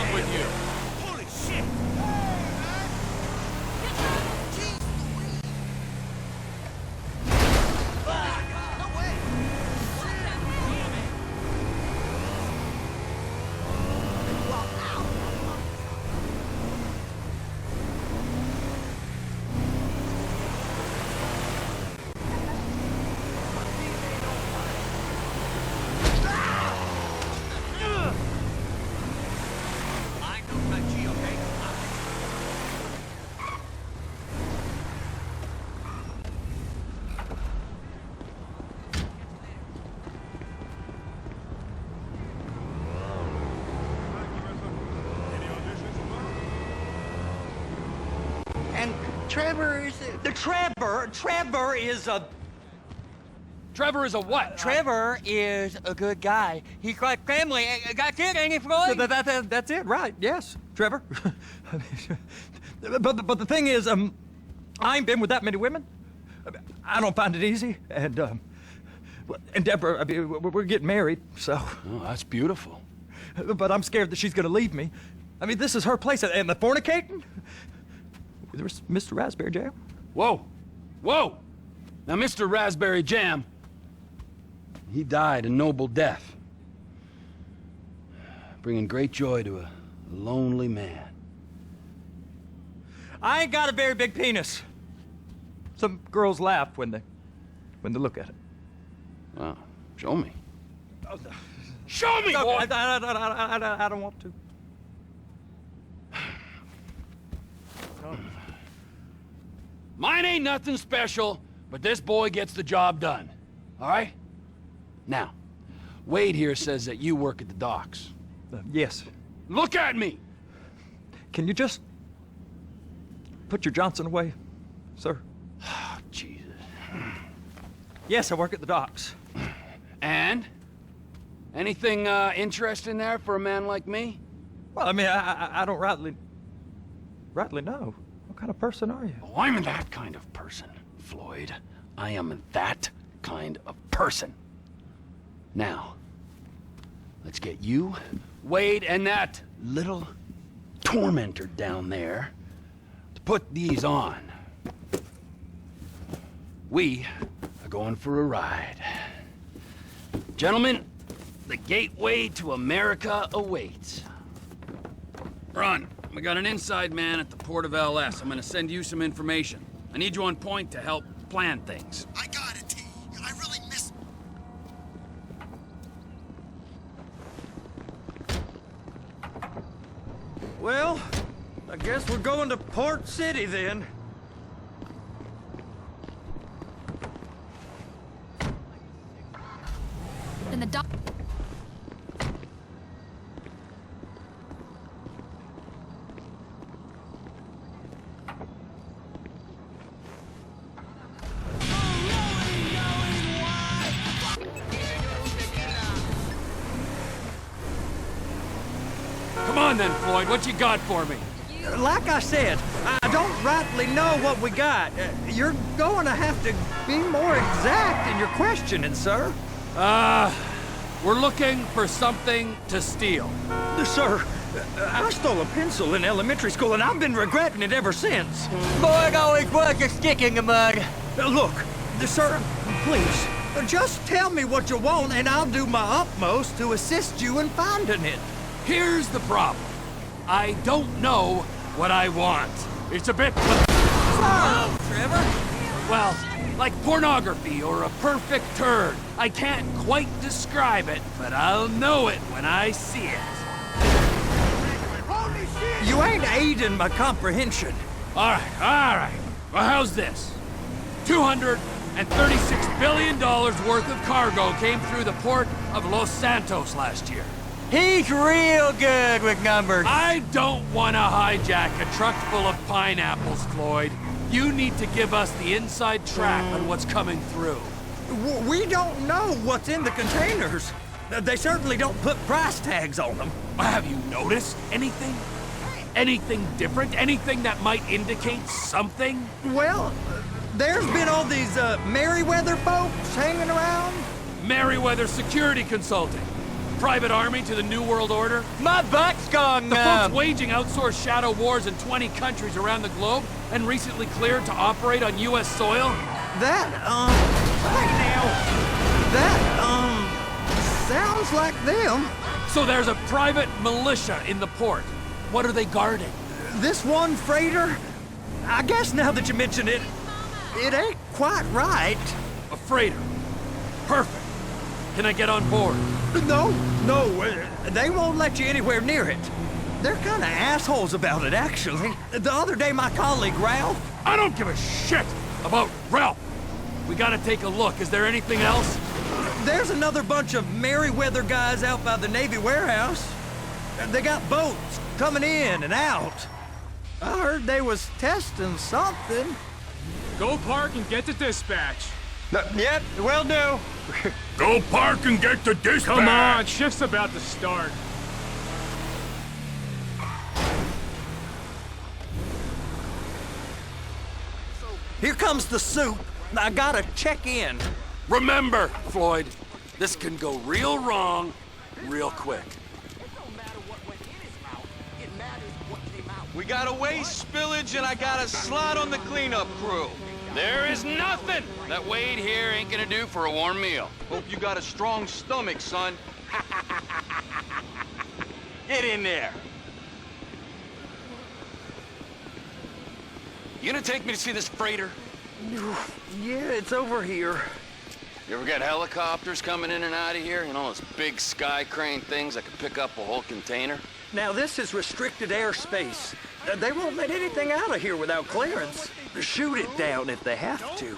wrong with you? Holy shit! Trevor is Trevor is a... Trevor is a what? Trevor is a good guy. He's like family. That's it, ain't it, Floyd? That's it, right? Yes, Trevor. but the thing is, I ain't been with that many women. I don't find it easy, and Deborah, I mean, we're getting married, so. Oh, that's beautiful. But I'm scared that she's gonna leave me. I mean, this is her place, and the fornicating. There's Mr. Raspberry Jam. Whoa, whoa! Now, Mr. Raspberry Jam, he died a noble death, bringing great joy to a lonely man. I ain't got a very big penis. Some girls laugh when they look at it. Wow, show me. Oh, no. Show me, No, boy! I don't want to. Mine ain't nothing special, but this boy gets the job done. All right? Now, Wade here says that you work at the docks. Yes. Look at me! Can you just put your Johnson away, sir? Oh, Jesus. Yes, I work at the docks. And? Anything interesting there for a man like me? Well, I mean, I don't rightly know. What kind of person are you? Oh, I'm that kind of person, Floyd. I am that kind of person. Now, let's get you, Wade, and that little tormentor down there to put these on. We are going for a ride. Gentlemen, the gateway to America awaits. Run. We got an inside man at the port of LS. I'm gonna send you some information. I need you on point to help plan things. I got it, T. I really miss... Well, I guess we're going to Port City then. In the dock. Come on then, Floyd. What you got for me? Like I said, I don't rightly know what we got. You're going to have to be more exact in your questioning, sir. We're looking for something to steal. Sir, I stole a pencil in elementary school, and I've been regretting it ever since. Boy, it always was a stick in the mud. Look, sir, please, just tell me what you want, and I'll do my utmost to assist you in finding it. Here's the problem. I don't know what I want. It's a bit... Oh, Trevor. Well, like pornography or a perfect turd. I can't quite describe it, but I'll know it when I see it. Holy shit! You ain't aiding my comprehension. All right. Well, how's this? $236 billion worth of cargo came through the port of Los Santos last year. He's real good with numbers. I don't want to hijack a truck full of pineapples, Floyd. You need to give us the inside track on what's coming through. We don't know what's in the containers. They certainly don't put price tags on them. Have you noticed anything? Anything different? Anything that might indicate something? Well, there's been all these Merryweather folks hanging around. Merryweather Security Consulting. private army to the New World Order? My butt's gone The folks numb. waging outsourced shadow wars in 20 countries around the globe and recently cleared to operate on U.S. soil? That, right now, sounds like them. So there's a private militia in the port. What are they guarding? This one freighter, I guess now that you mention it, it ain't quite right. A freighter. Perfect. Can I get on board? No, they won't let you anywhere near it. They're kind of assholes about it, actually. The other day, my colleague, Ralph... I don't give a shit about Ralph. We gotta take a look. Is there anything else? There's another bunch of Merryweather guys out by the Navy warehouse. They got boats coming in and out. I heard they was testing something. Go park and get to dispatch. Yep, will do. Go park and get the dispatch! Come on, shift's about to start. Here comes the soup. I gotta check in. Remember, Floyd, this can go real wrong real quick. We got a waste spillage and I got a slot on the cleanup crew. There is nothing that Wade here ain't gonna do for a warm meal. Hope you got a strong stomach, son. Get in there. You gonna take me to see this freighter? Yeah, it's over here. You ever got helicopters coming in and out of here? You know, those big sky crane things that can pick up a whole container? Now, this is restricted airspace. They won't let anything out of here without clearance. Shoot it down if they have to.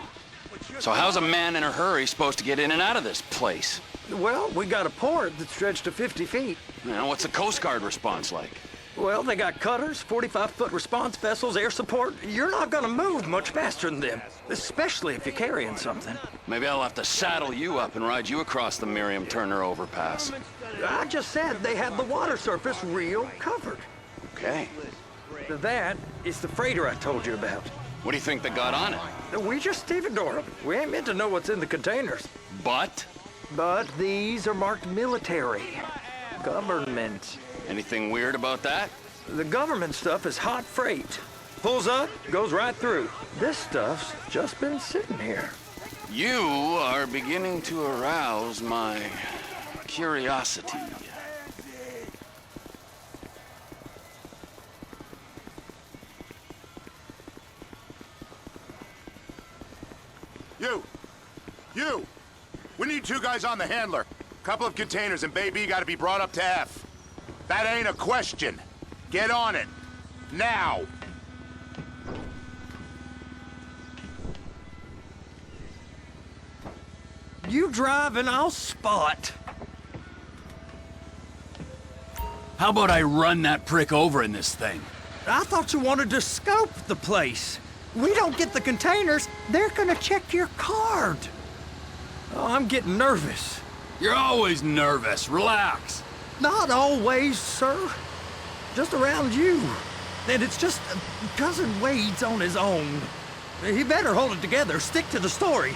So how's a man in a hurry supposed to get in and out of this place? Well, we got a port that's stretched to 50 feet. You know, what's the Coast Guard response like? Well, they got cutters, 45-foot response vessels, air support. You're not gonna move much faster than them, especially if you're carrying something. Maybe I'll have to saddle you up and ride you across the Miriam Turner overpass. I just said they had the water surface real covered. Okay. That is the freighter I told you about. What do you think they got on it? We just stevedore them. We ain't meant to know what's in the containers. But? But these are marked military. Government. Anything weird about that? The government stuff is hot freight. Pulls up, goes right through. This stuff's just been sitting here. You are beginning to arouse my curiosity. You! We need 2 guys on the handler. Couple of containers and baby gotta be brought up to F. That ain't a question. Get on it. Now! You drive and I'll spot. How about I run that prick over in this thing? I thought you wanted to scope the place. We don't get the containers, they're gonna check your card. Oh, I'm getting nervous. You're always nervous. Relax. Not always, sir. Just around you. And it's just Cousin Wade's on his own. He better hold it together, stick to the story.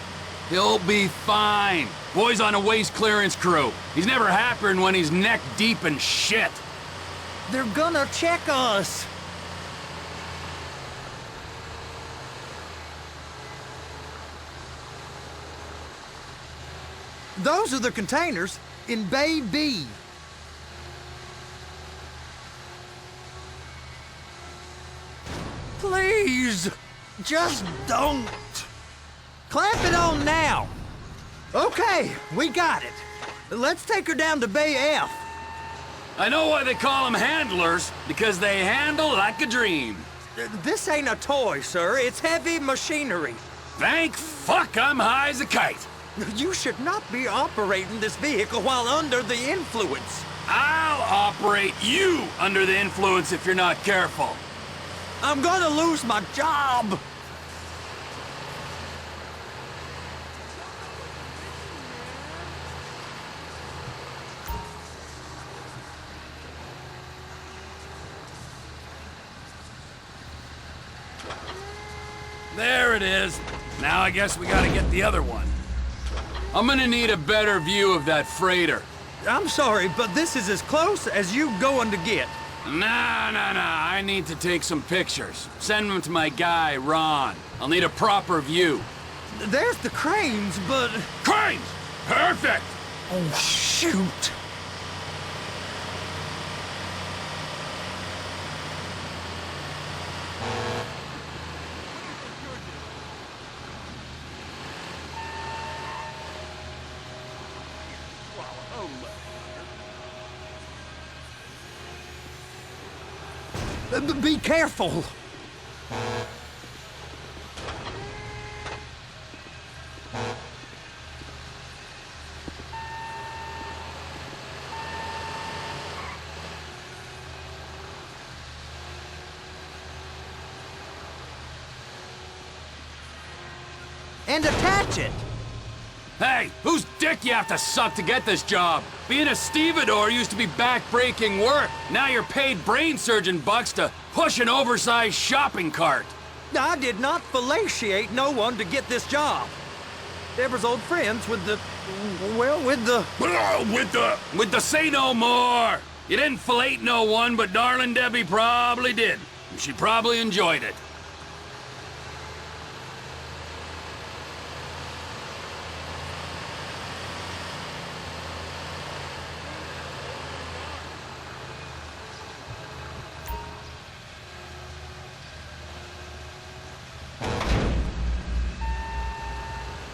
He'll be fine. Boy's on a waste clearance crew. He's never happier than when he's neck deep in shit. They're gonna check us. Those are the containers in Bay B. Please, just don't. Clamp it on now. Okay, we got it. Let's take her down to Bay F. I know why they call them handlers, because they handle like a dream. This ain't a toy, sir. It's heavy machinery. Thank fuck I'm high as a kite. You should not be operating this vehicle while under the influence. I'll operate you under the influence if you're not careful. I'm gonna lose my job. There it is. Now I guess we gotta get the other one. I'm gonna need a better view of that freighter. I'm sorry, but this is as close as you going to get. Nah. I need to take some pictures. Send them to my guy, Ron. I'll need a proper view. There's the cranes, but... Cranes! Perfect! Oh, shoot. Be careful! And attach it! Hey, whose dick you have to suck to get this job? Being a stevedore used to be back-breaking work. Now you're paid brain surgeon bucks to push an oversized shopping cart. I did not fellatiate no one to get this job. Deborah's old friends with the... well, with the... With the say no more! You didn't fillet no one, but darling Debbie probably did. She probably enjoyed it.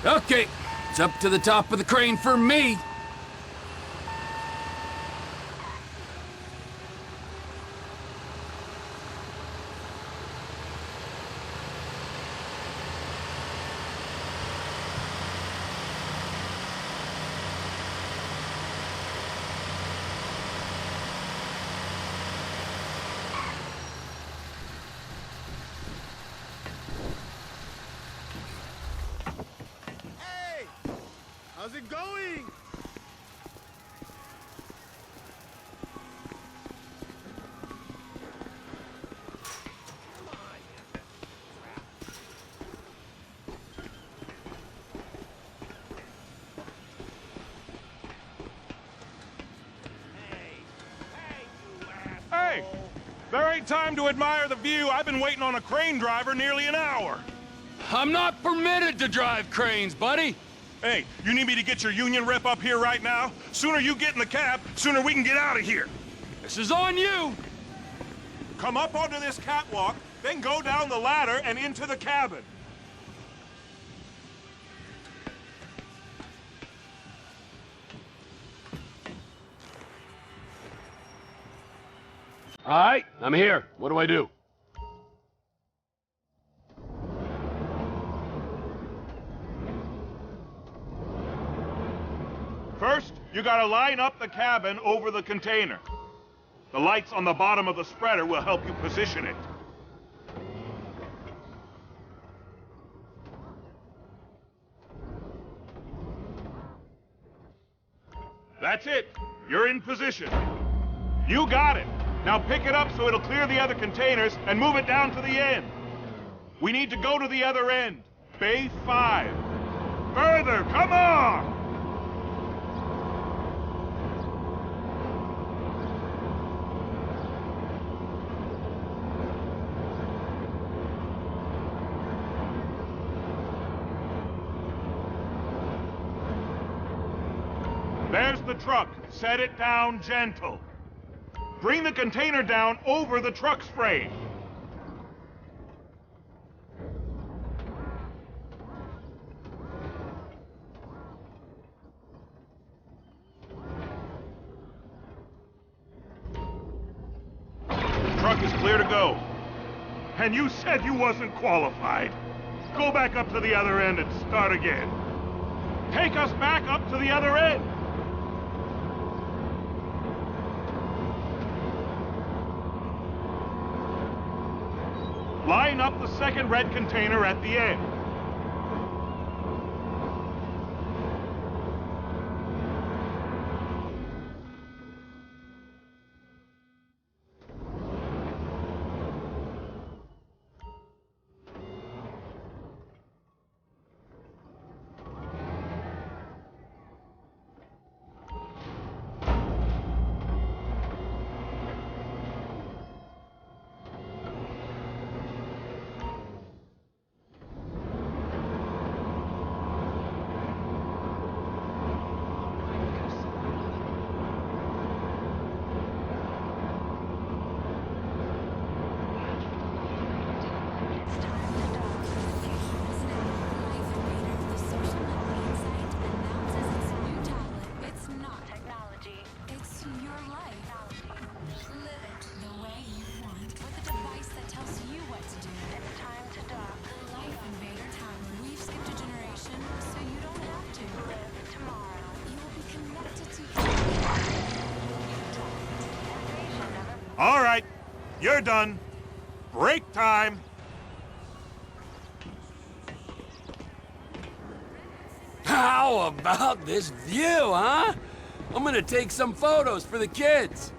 Okay, it's up to the top of the crane for me. How's it going? Hey! There ain't time to admire the view. I've been waiting on a crane driver nearly an hour. I'm not permitted to drive cranes, buddy. Hey, you need me to get your union rep up here right now? Sooner you get in the cab, sooner we can get out of here. This is on you. Come up onto this catwalk, then go down the ladder and into the cabin. All right, I'm here. What do I do? First, you gotta line up the cabin over the container. The lights on the bottom of the spreader will help you position it. That's it. You're in position. You got it. Now pick it up so it'll clear the other containers and move it down to the end. We need to go to the other end. Bay 5. Further, come on! There's the truck. Set it down gentle. Bring the container down over the truck's frame. Truck is clear to go. And you said you wasn't qualified. Go back up to the other end and start again. Take us back up to the other end. Line up the second red container at the end. All right, you're done. Break time. How about this view, huh? I'm gonna take some photos for the kids.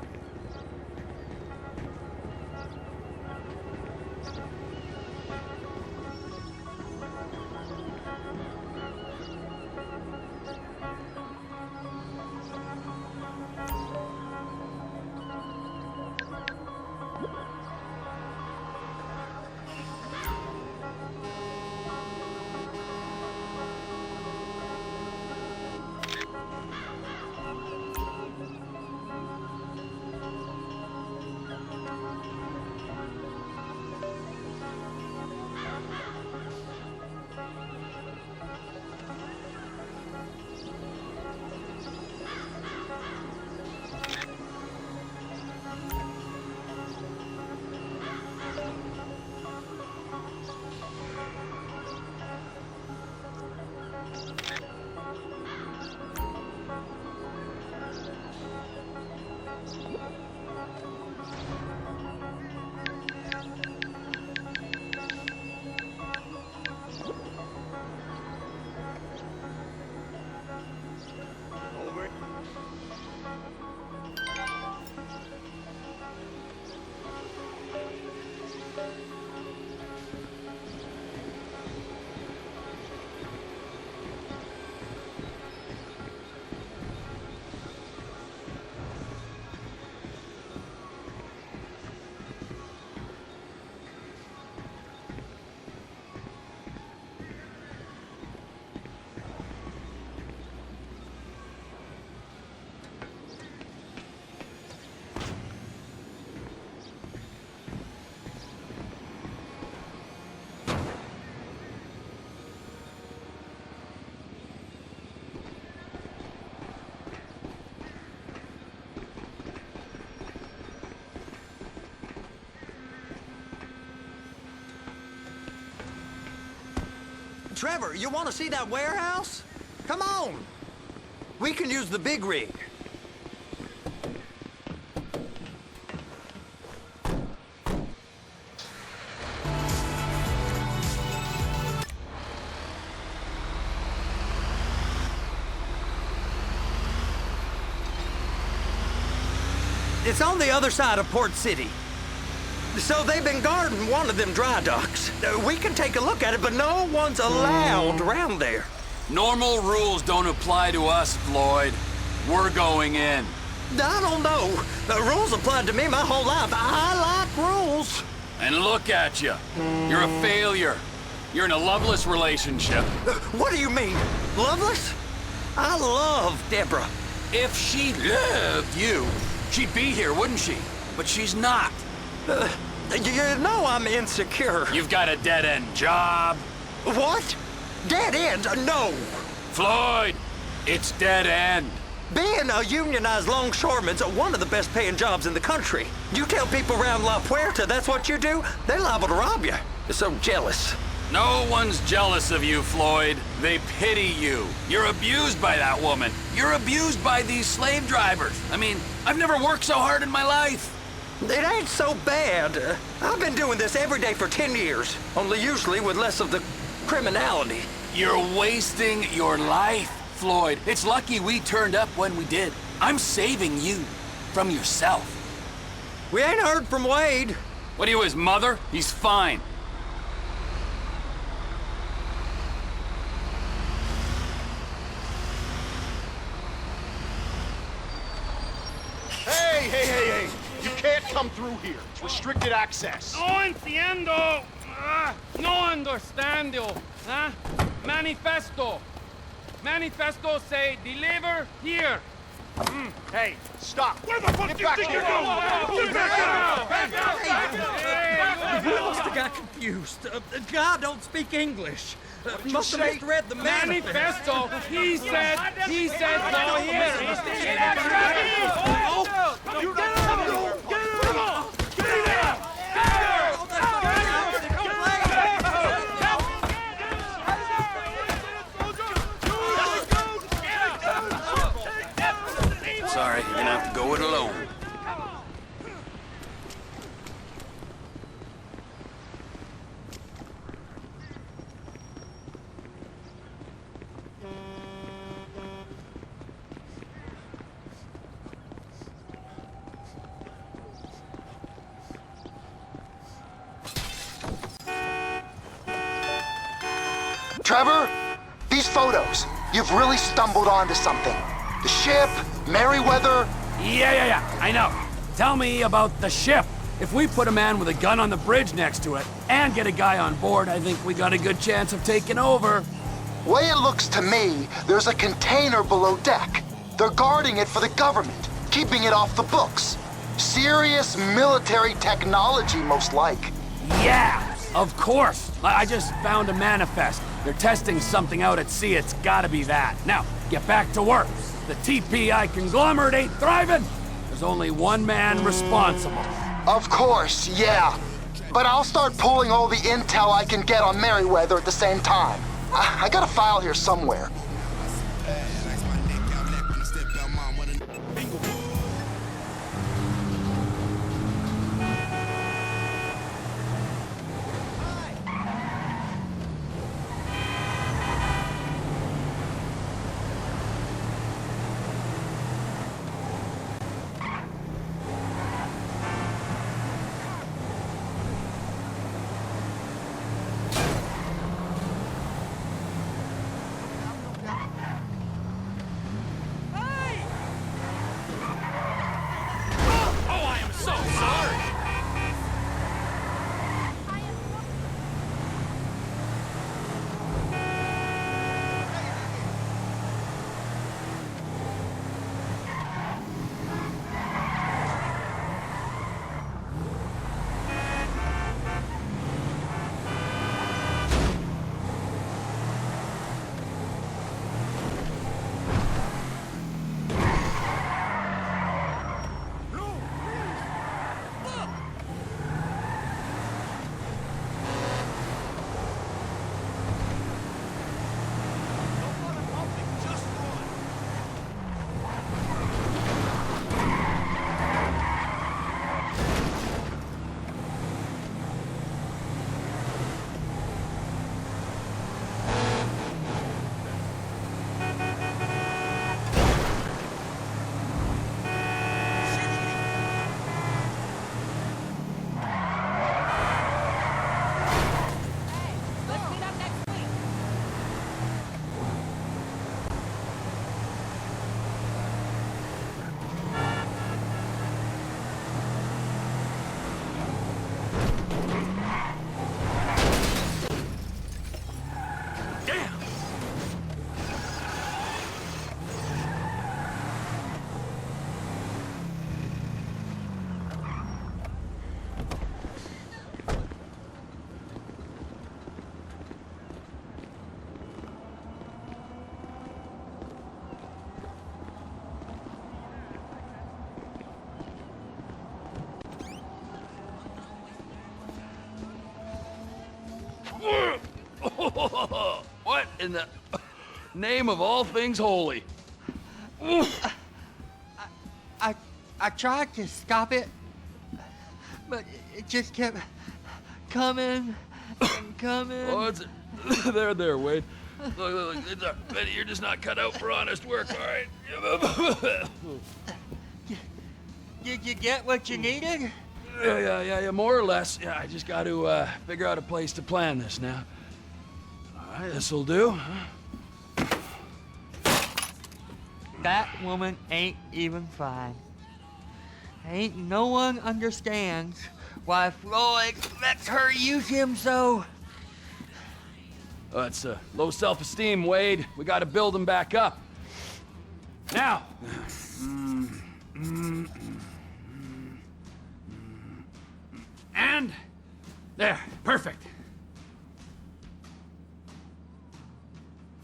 Trevor, you want to see that warehouse? Come on. We can use the big rig. It's on the other side of Port City. So they've been guarding one of them dry docks. We can take a look at it, but no one's allowed around there. Normal rules don't apply to us, Floyd. We're going in. I don't know. The rules applied to me my whole life. I like rules. And look at you. You're a failure. You're in a loveless relationship. What do you mean? Loveless? I love Deborah. If she loved you, she'd be here, wouldn't she? But she's not. You know I'm insecure. You've got a dead-end job. What? Dead end? No. Floyd, it's dead end. Being a unionized longshoreman's one of the best paying jobs in the country. You tell people around La Puerta that's what you do, they're liable to rob you. They're so jealous. No one's jealous of you, Floyd. They pity you. You're abused by that woman. You're abused by these slave drivers. I mean, I've never worked so hard in my life. It ain't so bad. I've been doing this every day for 10 years, only usually with less of the criminality. You're wasting your life, Floyd. It's lucky we turned up when we did. I'm saving you from yourself. We ain't heard from Wade. What are you, his mother? He's fine. Hey! You can't come through here. It's restricted access. No entiendo. No understando. Huh? Manifesto. Manifesto say deliver here. Hey, stop. Where the fuck Get do you back think here. you're going? Get back out! You must have got confused. The guy don't speak English. you Must have say? misread the manifest. Manifesto. He said no here. Get out! Sorry, you're gonna have to go it alone. Trevor, these photos, you've really stumbled onto something. The ship, Merryweather. Yeah, I know. Tell me about the ship. If we put a man with a gun on the bridge next to it and get a guy on board, I think we got a good chance of taking over. Way it looks to me, there's a container below deck. They're guarding it for the government, keeping it off the books. Serious military technology, most like. Yeah, of course. I just found a manifest. They're testing something out at sea. It's gotta be that. Now, get back to work. The TPI conglomerate ain't thriving. There's only one man responsible. Of course, yeah. But I'll start pulling all the intel I can get on Merryweather at the same time. I got a file here somewhere. What in the name of all things holy? I tried to stop it, but it just kept coming and coming. Oh, it's there, Wade. Look, you're just not cut out for honest work, all right? Did you get what you needed? Yeah, more or less. Yeah, I just got to figure out a place to plan this now. All right, this'll do. Huh? That woman ain't even fine. Ain't no one understands why Floyd lets her use him so. Oh, that's low self-esteem, Wade. We got to build him back up. Now. And there, perfect.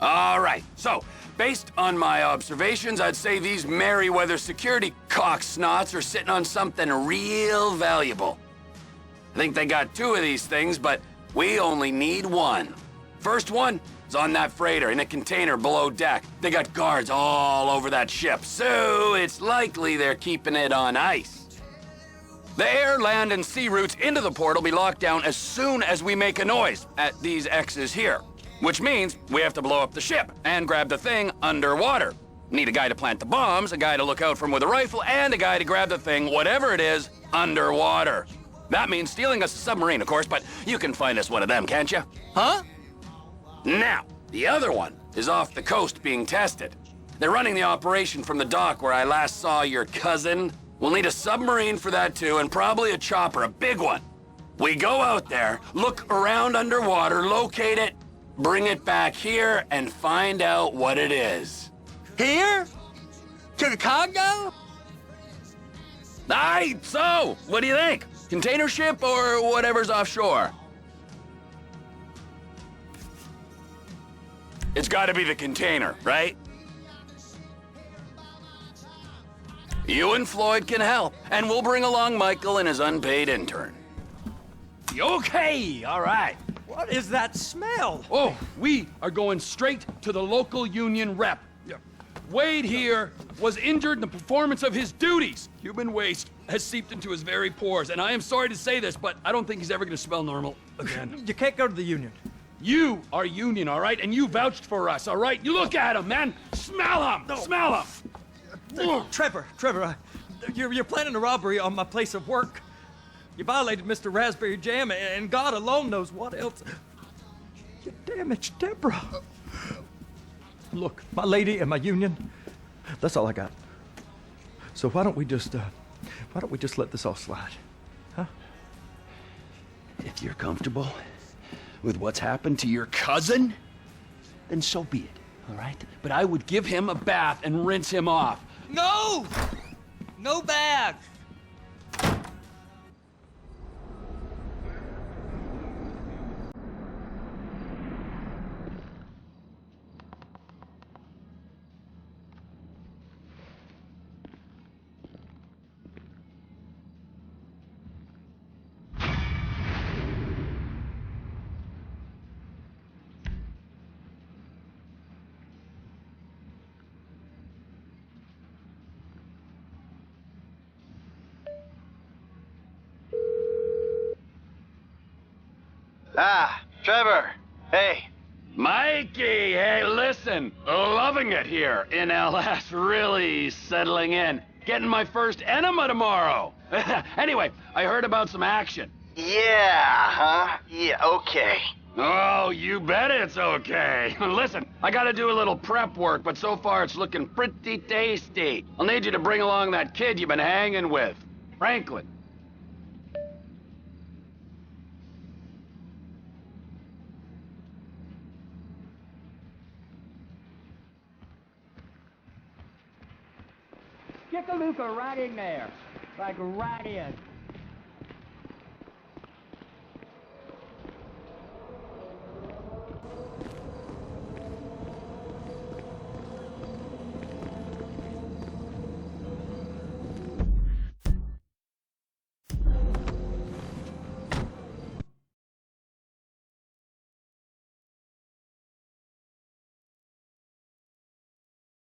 All right, so based on my observations, I'd say these Merryweather security cocksnots are sitting on something real valuable. I think they got 2 of these things, but we only need 1. First one is on that freighter in a container below deck. They got guards all over that ship, so it's likely they're keeping it on ice. The air, land, and sea routes into the port will be locked down as soon as we make a noise at these X's here. Which means we have to blow up the ship and grab the thing underwater. Need a guy to plant the bombs, a guy to look out for him with a rifle, and a guy to grab the thing, whatever it is, underwater. That means stealing us a submarine, of course, but you can find us one of them, can't you? Huh? Now, The other one is off the coast being tested. They're running the operation from the dock where I last saw your cousin. We'll need a submarine for that too, and probably a chopper, a big one. We go out there, look around underwater, locate it, bring it back here, and find out what it is. Here? To the Congo? Aye, so, what do you think? Container ship or whatever's offshore? It's gotta be the container, right? You and Floyd can help, and we'll bring along Michael and his unpaid intern. Okay, all right. What is that smell? Oh, we are going straight to the local union rep. Wade here was injured in the performance of his duties. Human waste has seeped into his very pores, and I am sorry to say this, but I don't think he's ever gonna smell normal again. You can't go to the union. You are union, all right? And you vouched for us, all right? You look at him, man. Smell him. No. Smell him. Trevor, you're planning a robbery on my place of work. You violated Mr. Raspberry Jam, and God alone knows what else. You damaged Deborah. Look, my lady and my union, that's all I got. So why don't we just let this all slide, huh? If you're comfortable with what's happened to your cousin, then so be it, all right? But I would give him a bath and rinse him off. No! No bag! Ah, Trevor. Hey. Mikey, hey, listen. Loving it here in LS, really settling in. Getting my first enema tomorrow. Anyway, I heard about some action. Yeah, huh? Yeah, okay. Oh, you bet it's okay. Listen, I gotta do a little prep work, but so far it's looking pretty tasty. I'll need you to bring along that kid you've been hanging with, Franklin. Stick a looper right in there. Like right in.